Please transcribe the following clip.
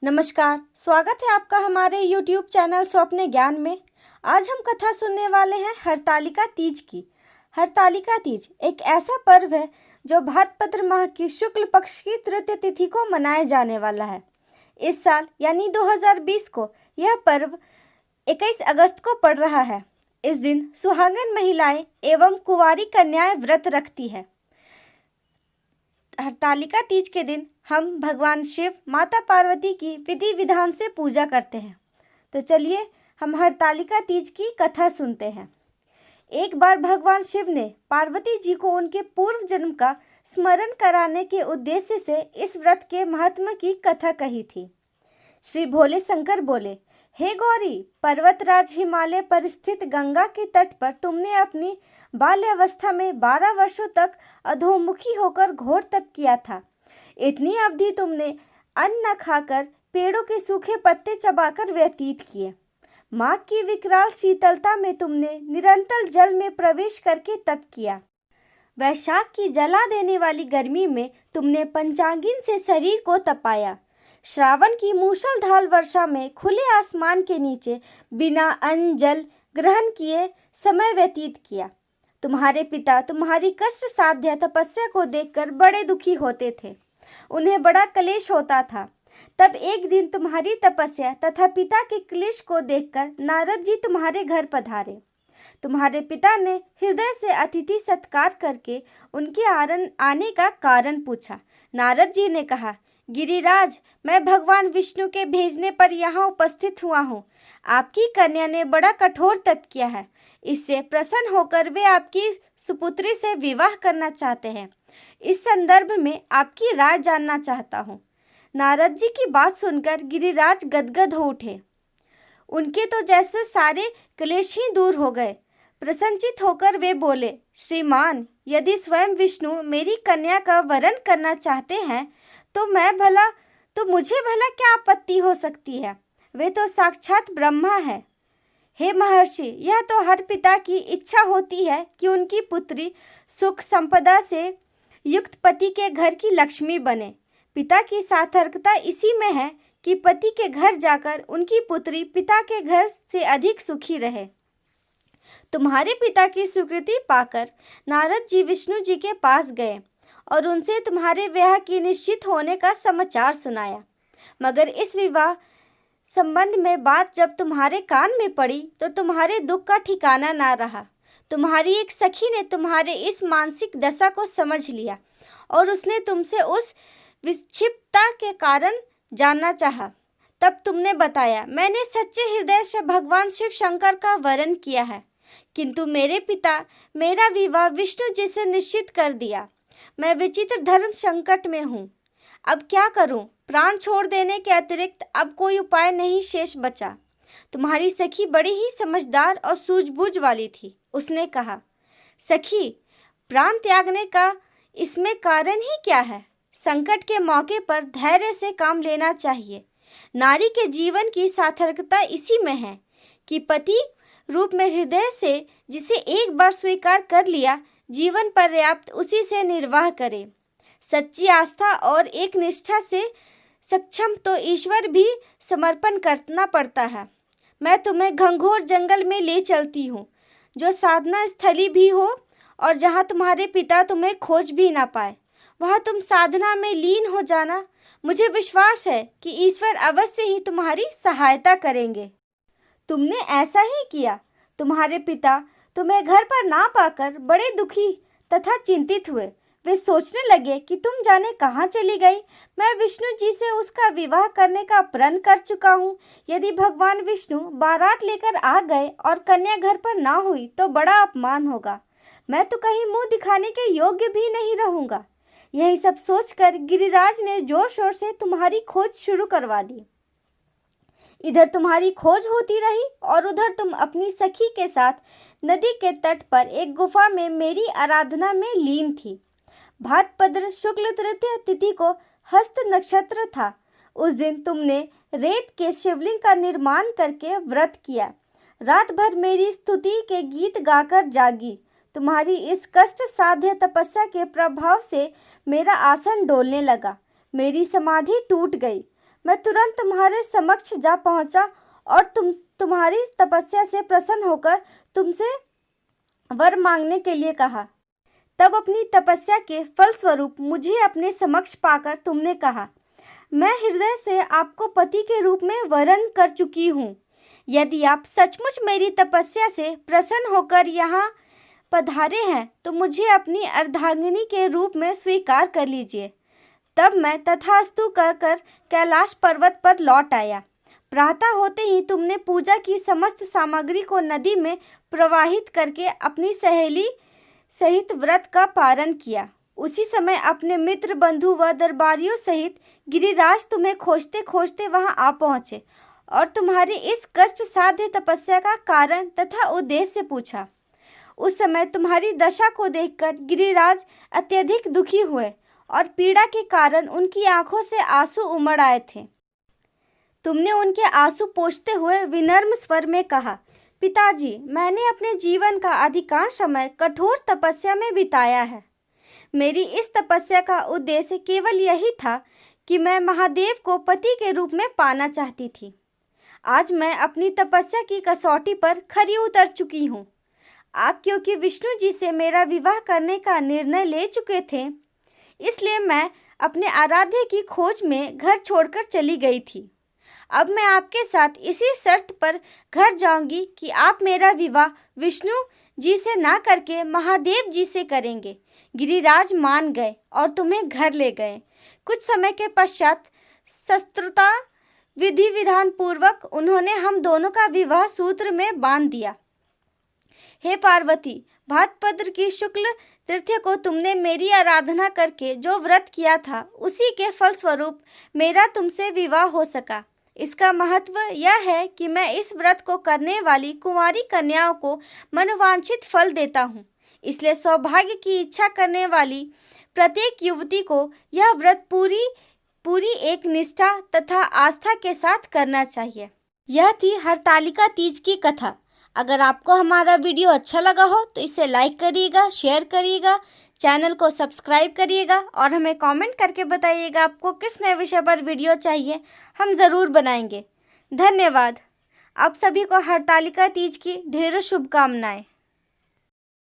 नमस्कार, स्वागत है आपका हमारे YouTube चैनल स्वप्न ज्ञान में। आज हम कथा सुनने वाले हैं हरतालिका तीज की। हरतालिका तीज एक ऐसा पर्व है जो भाद्रपद माह की शुक्ल पक्ष की तृतीय तिथि को मनाया जाने वाला है। इस साल यानी 2020 को यह पर्व 21 अगस्त को पड़ रहा है। इस दिन सुहागन महिलाएं एवं कुंवारी कन्याएं व्रत रखती है। हरतालिका तीज के दिन हम भगवान शिव माता पार्वती की विधि विधान से पूजा करते हैं। तो चलिए हम हरतालिका तीज की कथा सुनते हैं। एक बार भगवान शिव ने पार्वती जी को उनके पूर्व जन्म का स्मरण कराने के उद्देश्य से इस व्रत के महत्व की कथा कही थी। श्री भोले शंकर बोले, हे गौरी, पर्वतराज हिमालय पर स्थित गंगा के तट पर तुमने अपनी बाल्यावस्था में 12 वर्षों तक अधोमुखी होकर घोर तप किया था। इतनी अवधि तुमने अन्न न खाकर पेड़ों के सूखे पत्ते चबाकर व्यतीत किए। माघ की विकराल शीतलता में तुमने निरंतर जल में प्रवेश करके तप किया। वैशाख की जला देने वाली गर्मी में तुमने पंचांगिन से शरीर को तपाया। श्रावण की मूसलधार वर्षा में खुले आसमान के नीचे बिना अन्न जल ग्रहण किए समय व्यतीत किया। तुम्हारे पिता तुम्हारी कष्ट साध्य तपस्या को देखकर बड़े दुखी होते थे। उन्हें बड़ा क्लेश होता था। तब एक दिन तुम्हारी तपस्या तथा पिता के क्लेश को देखकर नारद जी तुम्हारे घर पधारे। तुम्हारे पिता ने हृदय से अतिथि सत्कार करके उनके आने का कारण पूछा। नारद जी ने कहा, गिरिराज, मैं भगवान विष्णु के भेजने पर यहाँ उपस्थित हुआ हूँ। आपकी कन्या ने बड़ा कठोर तप किया है। इससे प्रसन्न होकर वे आपकी सुपुत्री से विवाह करना चाहते हैं। इस संदर्भ में आपकी राय जानना चाहता हूँ। नारद जी की बात सुनकर गिरिराज गदगद हो उठे। उनके तो जैसे सारे क्लेश ही दूर हो गए। प्रसन्नचित होकर वे बोले, श्रीमान, यदि स्वयं विष्णु मेरी कन्या का वरण करना चाहते हैं तो मुझे भला क्या आपत्ति हो सकती है। वे तो साक्षात ब्रह्मा है। हे महर्षि, यह तो हर पिता की इच्छा होती है कि उनकी पुत्री सुख संपदा से युक्त पति के घर की लक्ष्मी बने। पिता की सार्थकता इसी में है कि पति के घर जाकर उनकी पुत्री पिता के घर से अधिक सुखी रहे। तुम्हारे पिता की स्वीकृति पाकर नारद जी विष्णु जी के पास गए और उनसे तुम्हारे विवाह की निश्चित होने का समाचार सुनाया। मगर इस विवाह संबंध में बात जब तुम्हारे कान में पड़ी तो तुम्हारे दुख का ठिकाना ना रहा। तुम्हारी एक सखी ने तुम्हारे इस मानसिक दशा को समझ लिया और उसने तुमसे उस विक्षिप्तता के कारण जानना चाहा। तब तुमने बताया, मैंने सच्चे हृदय से भगवान शिव शंकर का वरण किया है, किंतु मेरे पिता मेरा विवाह विष्णु जी से निश्चित कर दिया। मैं विचित्र धर्म संकट में हूँ। अब क्या करूँ? प्राण छोड़ देने के अतिरिक्त अब कोई उपाय नहीं शेष बचा। तुम्हारी सखी बड़ी ही समझदार और सूझबूझ वाली थी। उसने कहा, सखी, प्राण त्यागने का इसमें कारण ही क्या है? संकट के मौके पर धैर्य से काम लेना चाहिए। नारी के जीवन की सार्थकता इसी में है कि पति रूप में हृदय से जिसे एक बार स्वीकार कर लिया, जीवन पर्याप्त उसी से निर्वाह करे। सच्ची आस्था और एक निष्ठा से सक्षम तो ईश्वर भी समर्पण करना पड़ता है। मैं तुम्हें घंघोर जंगल में ले चलती हूँ, जो साधना स्थली भी हो और जहाँ तुम्हारे पिता तुम्हें खोज भी ना पाए। वहाँ तुम साधना में लीन हो जाना। मुझे विश्वास है कि ईश्वर अवश्य ही तुम्हारी सहायता करेंगे। तुमने ऐसा ही किया। तुम्हारे पिता तुम्हें घर पर ना पाकर बड़े दुखी तथा चिंतित हुए। वे सोचने लगे कि तुम जाने कहाँ चली गई। मैं विष्णु जी से उसका विवाह करने का प्रण कर चुका हूँ। यदि भगवान विष्णु बारात लेकर आ गए और कन्या घर पर ना हुई तो बड़ा अपमान होगा। मैं तो कहीं मुंह दिखाने के योग्य भी नहीं रहूँगा। यही सब सोचकर गिरिराज ने जोर शोर से तुम्हारी खोज शुरू करवा दी। इधर तुम्हारी खोज होती रही और उधर तुम अपनी सखी के साथ नदी के तट पर एक गुफा में मेरी आराधना में लीन थी। भाद्रपद शुक्ल तृतीय तिथि को हस्त नक्षत्र था। उस दिन तुमने रेत के शिवलिंग का निर्माण करके व्रत किया। रात भर मेरी स्तुति के गीत गाकर जागी। तुम्हारी इस कष्ट साध्य तपस्या के प्रभाव से मेरा आसन डोलने लगा। मेरी समाधि टूट गई। मैं तुरंत तुम्हारे समक्ष जा पहुंचा और तुम्हारी तपस्या से प्रसन्न होकर तुमसे वर मांगने के लिए कहा। तब अपनी तपस्या के फलस्वरूप मुझे अपने समक्ष पाकर तुमने कहा, मैं हृदय से आपको पति के रूप में वरण कर चुकी हूँ। यदि आप सचमुच मेरी तपस्या से प्रसन्न होकर यहाँ पधारे हैं तो मुझे अपनी अर्धांगिनी के रूप में स्वीकार कर लीजिए। तब मैं तथास्तु कहकर कैलाश पर्वत पर लौट आया। प्रातः होते ही तुमने पूजा की समस्त सामग्री को नदी में प्रवाहित करके अपनी सहेली सहित व्रत का पारण किया। उसी समय अपने मित्र बंधु व दरबारियों सहित गिरिराज तुम्हें खोजते खोजते वहां आ पहुँचे और तुम्हारी इस कष्ट साध्य तपस्या का कारण तथा उद्देश्य पूछा। उस समय तुम्हारी दशा को देखकर गिरिराज अत्यधिक दुखी हुए और पीड़ा के कारण उनकी आंखों से आंसू उमड़ आए थे। तुमने उनके आंसू पोंछते हुए विनम्र स्वर में कहा, पिताजी, मैंने अपने जीवन का अधिकांश समय कठोर तपस्या में बिताया है। मेरी इस तपस्या का उद्देश्य केवल यही था कि मैं महादेव को पति के रूप में पाना चाहती थी। आज मैं अपनी तपस्या की कसौटी पर खरी उतर चुकी हूँ। आप क्योंकि विष्णु जी से मेरा विवाह करने का निर्णय ले चुके थे, इसलिए मैं अपने आराध्य की खोज में घर छोड़कर चली गई थी। अब मैं आपके साथ इसी शर्त पर घर जाऊंगी कि आप मेरा विवाह विष्णु जी से ना करके महादेव जी से करेंगे। गिरिराज मान गए और तुम्हें घर ले गए। कुछ समय के पश्चात शस्त्रुता विधि विधान पूर्वक उन्होंने हम दोनों का विवाह सूत्र में बांध दिया। हे पार्वती, भाद्रपद की शुक्ल तृतीया को तुमने मेरी आराधना करके जो व्रत किया था, उसी के फलस्वरूप मेरा तुमसे विवाह हो सका। इसका महत्व यह है कि मैं इस व्रत को करने वाली कुंवारी कन्याओं को मनोवांछित फल देता हूँ। इसलिए सौभाग्य की इच्छा करने वाली प्रत्येक युवती को यह व्रत पूरी एक निष्ठा तथा आस्था के साथ करना चाहिए। यह थी हरतालिका तीज की कथा। अगर आपको हमारा वीडियो अच्छा लगा हो तो इसे लाइक करिएगा, शेयर करिएगा, चैनल को सब्सक्राइब करिएगा और हमें कमेंट करके बताइएगा आपको किस नए विषय पर वीडियो चाहिए, हम ज़रूर बनाएंगे। धन्यवाद। आप सभी को हरतालिका तीज की ढेरों शुभकामनाएं।